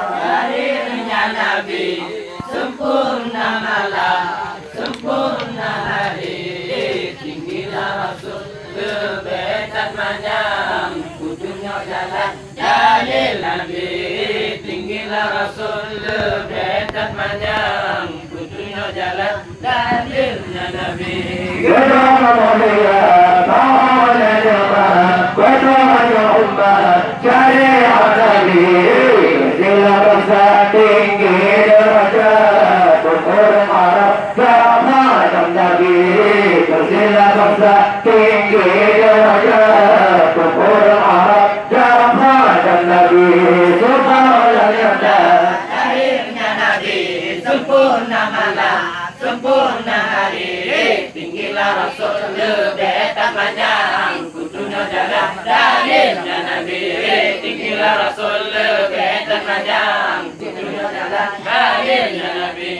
Lahirnya Nabi, sempurna malam, sempurna hari. Tinggilah Rasul, kebetan manyam, ujungnya jalan dalil Nabi. Tinggilah Rasul, kebetan manyam, ujungnya jalan dalilnya Nabi. Lahirnya Nabi, sempurna malam, sempurna hari. Tinggilah Rasul, lebetan panjang, kutunya jalan dalilnya Nabi. Tinggilah Rasul, lebetan panjang, kutunya jalan dalilnya Nabi.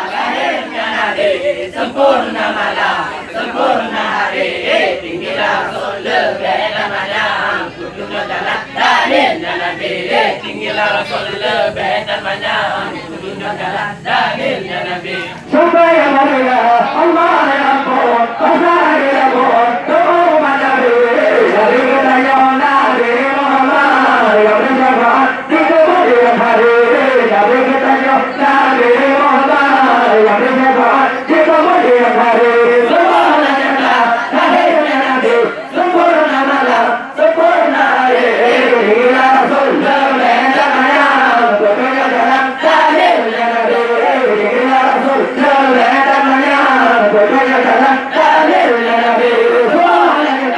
Lahirnya Nabi, sempurna malam, sempurna hari. Tinggilah Rasul, lebetan panjang, kutunya jalan dalilnya Nabi. Tinggilah Rasul, lebetan panjang, kutunya jalan dalilnya Nabi. Supaya mereka Allah yang ampun, pasal yang ampun, doa Nabi, dari kita yang Nabi Muhammad yang bersyafaat di kemudian hari, dari kita yang Nabi Muhammad yang bersyafaat di kemudian hari. Subhanallah, lahirnya Nabi, sempurna malam, sempurna hari. Tinggilah Rasul, lebetan panjang, kutunya jalan dalilnya Nabi. Tinggilah Rasul, lebetan panjang, kutunya jalan dalilnya Nabi. Subhanallah,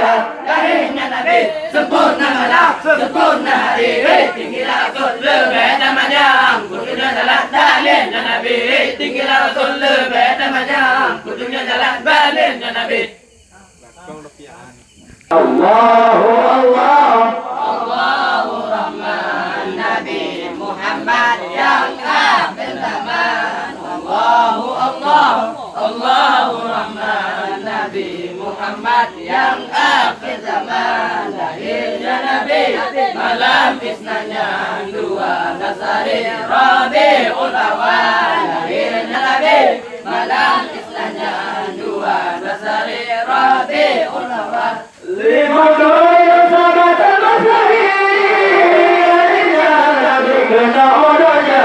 Lahirnya Nabi, sempurna malam, sempurna hari. Tinggilah Rasul, lebetan panjang, kutunya jalan dalilnya Nabi. Tinggilah Rasul, lebetan panjang, kutunya jalan dalilnya Nabi. Allahu Allah. Allahu Rahman, Nabi Muhammad yang akhir zaman. Allahu Allah, Allahu Rahman, Nabi Muhammad yang akhir zaman. Lahirnya Nabi, malam isnanya, 12 hari Rabiul Awal. Lahirnya Nabi, malam isnanya, 12 hari Rabiul Awal. Lima kali sahabat al-Masri, Nabi kena odanya,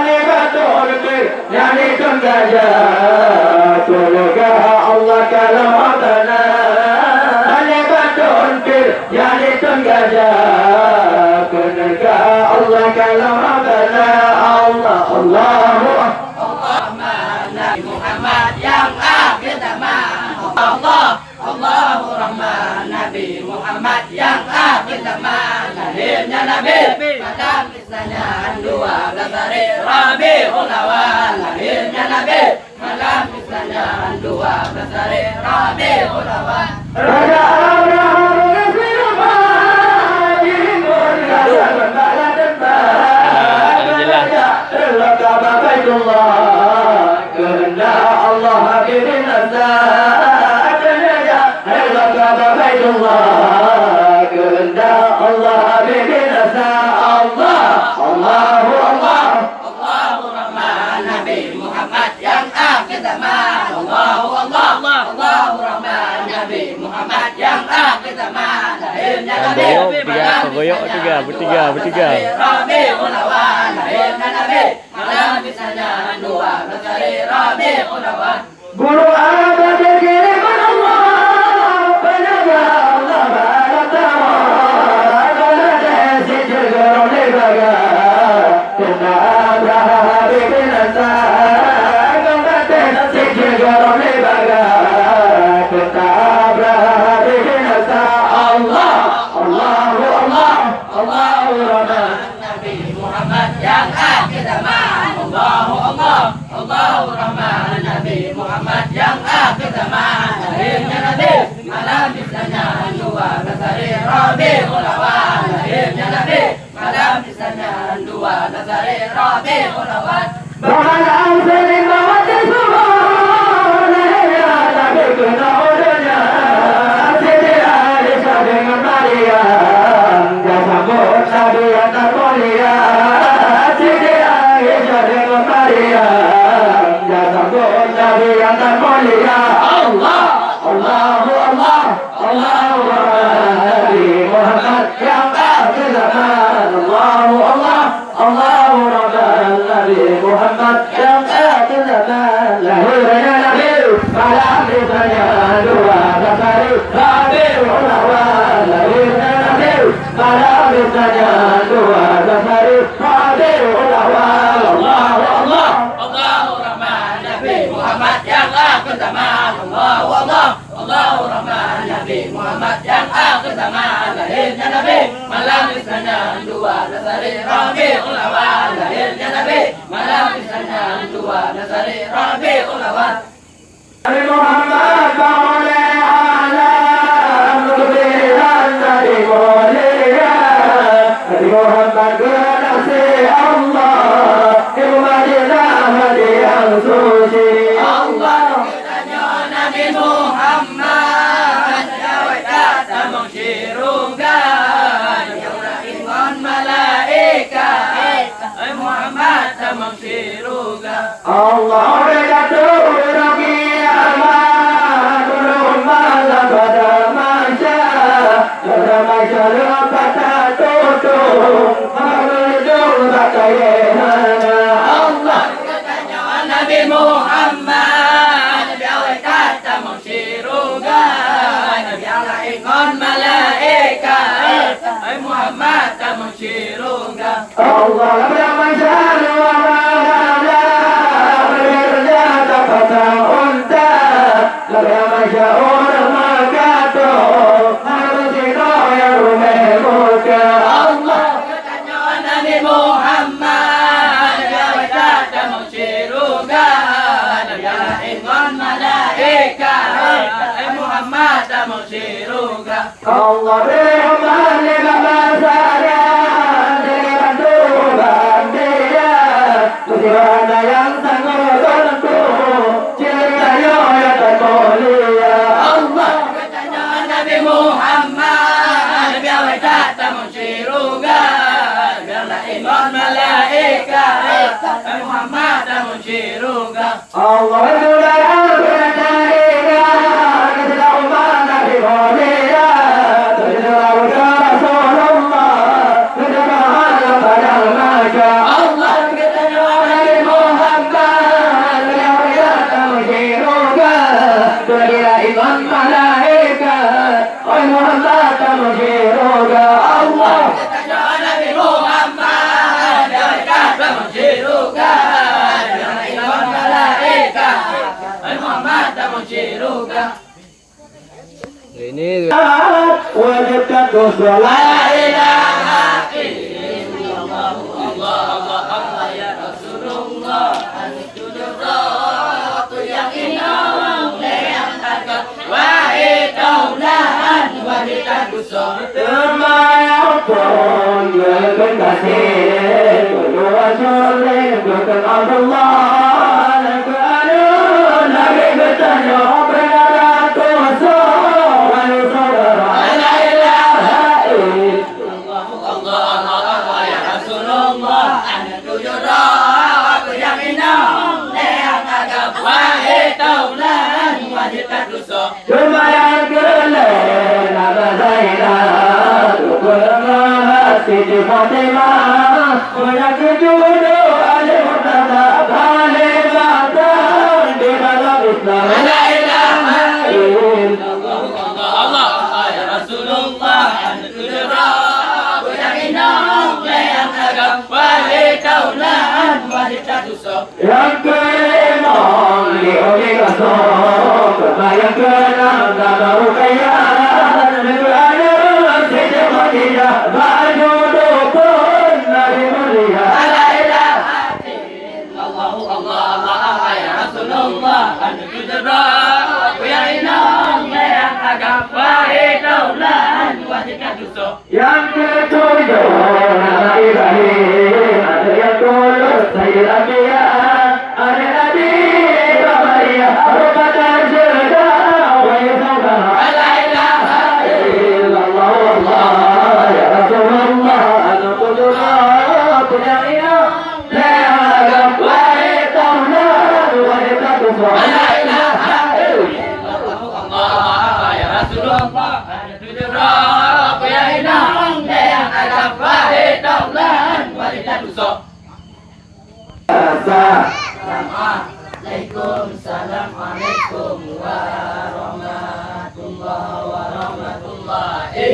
lima tolpir, yani tunggaja, tolga Allah kalam adana, lima tolpir, yani tunggaja, tolga Allah kalam adana, Allah, Allahu Rahman, Nabi Muhammad yang akhir zaman. Allah, Allahu Rahman, Nabi Muhammad yang akhir zaman. Lahirnya Nabi, malam isnanya, 12 hari Rabiul Awal. Lahirnya Nabi, malam isnanya, 12 hari Rabiul Awal. Raja Abraham Rasulullah Jimbur Raja Bala Depan Raja Baitullah Kehendak Allah hadirin azad Raja Baitullah Kehendak Allah hadirin azad Allah Allahu Allah Allahu Rahman, Nabi Muhammad yang akhir zaman. Allahu Allah, Allahu Rahman, Nabi Muhammad yang akhir zaman. Lahirnya Nabi, bertiga. Rabiul Awal. Lahirnya Nabi, malam bisanya, 12 hari Rabiul Awal. Guru ada dikiriman Allah penjaga Allah balatama ada sijil guru lebaga kena Abraham bikin asa kena sijil guru lebaga kena Abraham bikin asa Allah Allahu Allah Allahu Rahman Nabi Muhammad yang akhir zaman. Allahu Allah, Allahu Rahman Nabi Muhammad yang akhir zaman. Lahirnya Nabi malam bisanya dua Nazari Rabiul Awal. Lahirnya Nabi malam bisanya dua Nazari Rabiul Awal. Bahkan sering bawa semua lahirnya Nabi kena udahnya. Siti Aisyah dengan Maria dia sambut Nabi yang tak mulia. Siti Aisyah dengan Maria dia sambut Nabi yang tak mulia. Allah, Allahu Allah, Allahu Nabi Muhammad yang akhir zaman. Allahu Allah, Allahu Nabi Muhammad yang akhir zaman. Lahirnya Nabi malam bisanya dua Nazari Rabiul Awal. Lahirnya Nabi malam bisanya dua Nazari Rabiul Awal. Allahu Allah, Allahu Rahman Nabi Muhammad yang akhir zaman. Allahu Allah, Allahu Rahman Nabi Muhammad yang akhir zaman. Lahirnya Nabi malam bisanya dua Nazari Rabiul Awal. Lahirnya Nabi malam bisanya dua Nazari Rabiul Awal. Nabi Muhammad boleh alam kebenaran Nabi mulia. Nabi Muhammad kekasih Allah, Ibu Madinah hati yang suci. Allah katanya Nabi Muhammad jawab kata mengsyirungkan yang rakyat malaikat Muhammad mengsyirungkan. Allah berjatuh bagi amat turun malam pada Masya lepas tak tutup Menunjuk bakayana. Allah katanya Nabi Muhammad jawab kata mengsyirungkan yang rakyat malaikat Muhammad mengsyirungkan. Allah bermasya luar bekerja pasang unta. Bermasya orang makato harus itu yang rumah muka. Allah katanya Nabi Muhammad jawab kata mengsyirungkan yang rakyat malaikat Muhammad mengsyirungkan. Allah berhubungan dengan bahasanya dengan bantu bandia. Musibah yang sanggup tentu ceritanya yang tak mulia. Allah katanya Nabi Muhammad jawab kata mengsyirungkan biarlah iman malaikat Muhammad mengsyirungkan. Allah berdoa berdoa kepada umat Nabi mulia. Berdoa Rasulullah berdoa pada Masya. Allah katanya Nabi Muhammad yang mengsyirungkan bila iman malaikat Muhammad mengsyirungkan. Allah katanya Nabi Muhammad jawab kata mengsyirungkan biarlah iman malaikat Muhammad mengsyirungkan. Ini wajibkan La sholat. ilaha illallah Allah Allah Allah ya Rasulullah Al-Qudrat yang inang yang agak wahid daulan wahid agusah Termayang pun berkasih berdoa soleh berkat Allah kerana Nabi bertanya berada kuasa wahai saudara. La ilaha illallah Allah Allah Allah ya Rasulullah Al-Qudrat yang inang yang agak wahid daulan wahid agusah Termayang kelen Abah Zainab Tukurma Siti Fatimah Menyakit jodoh Ali Murtada Balik Batang di dalam Islam. La ilaha illallah. Allah Allah Allah ya Rasulullah Al-Qudrat yang inang yang agak wahid daulan wahid agusah Yang kelima Liuli Rasul Termayang keenam Nada Ruqayyah Negara Siti Khadijah Baju dukun Nabi mulia. La ilaha illallah Allah Allah Allah ya Rasulullah Allah anu tujra ya inong yang agak baik daulan wajibnya tusuk yang ketujuh nama Ibrahim ada yang tulus Sayyid Anbiya ada Nabi Ibrahim Rabbana jada wa yasaba la ilaha illallah wallah ya Rasulullah anu tujra ya inong yang agak baik daulan wajibnya tusuk la ilaha illallah ya Rasulullah anu tujra ya inong yang agak baik daulan wajibnya tusuk Assalamualaikum warahmatullahi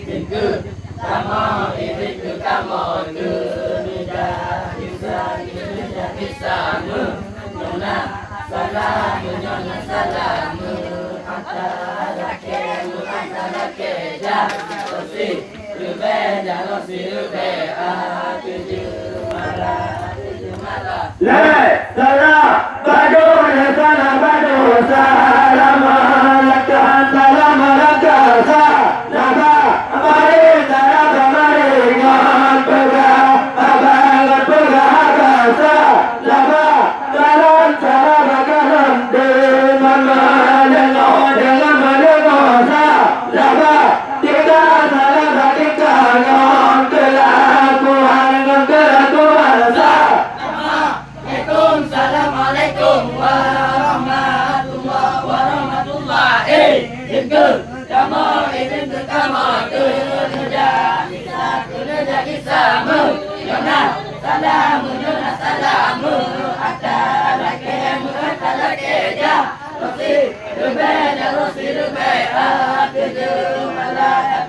wabarakatuh. Kamu itu kamu kisahmu Nona salamu antara keja Rosi rube tujuh malah La salam badu salam badu salam laka salam laka salam mari salam mari ngan pega abang pega salam salam salam kalam de mama dengan salam tiga salam tiga ngan kelakuan Assalamualaikum warahmatullahi wabarakatuh. Kamu itu kamu kerja kisahmu Yona salamu atala keja Rosi rube tujuh malah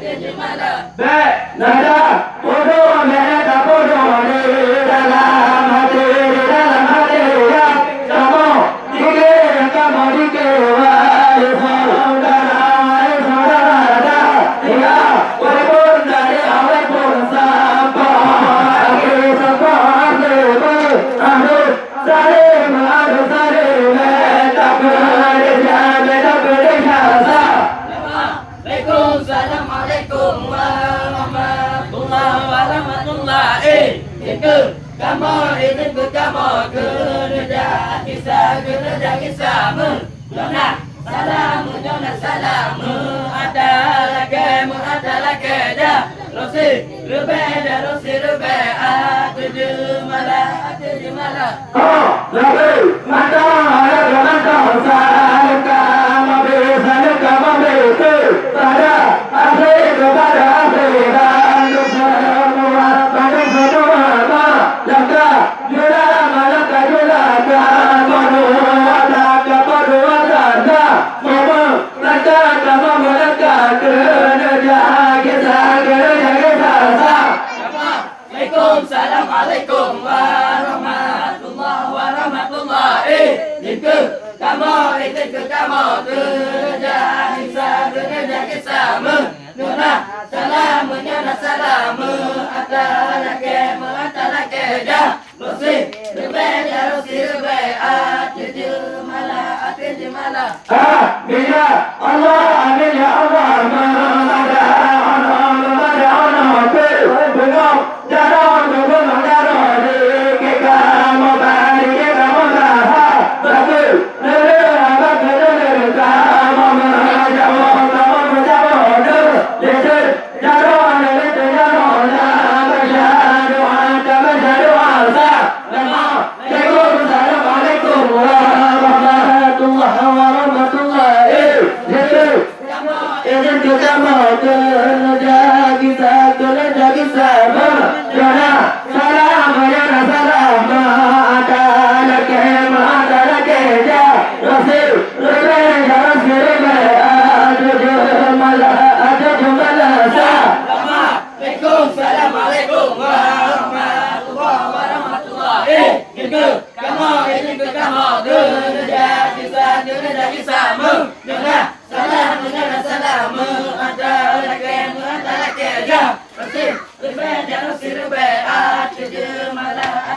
Be nada bodo mereka bodo di dalam hati ya kamu dike wahai saudara ya walaupun dari awal pun sampai akhir saling tak Assalamualaikum warahmatullahi wabarakatuh. Kamu itu kamu kerja kisahmu Nona salamu adalah keja Rosi rube tujuh malah Nabi mata pada akhir dan semua pada semua laka jula malaka jula bodo ada mama laka kamu malaka kerja Assalamualaikum warahmatullahi wabarakatuh. Kamu itu kamu kerja kisahmu Nona salamu atala keja Rosi rube tujuh malah Amin ya Allah amin ya Allah Assalamualaikum warahmatullahi wabarakatuh. Kamu itu kamu kerja kisahmu Nona salamu adalah keja Rosi rube tujuh malah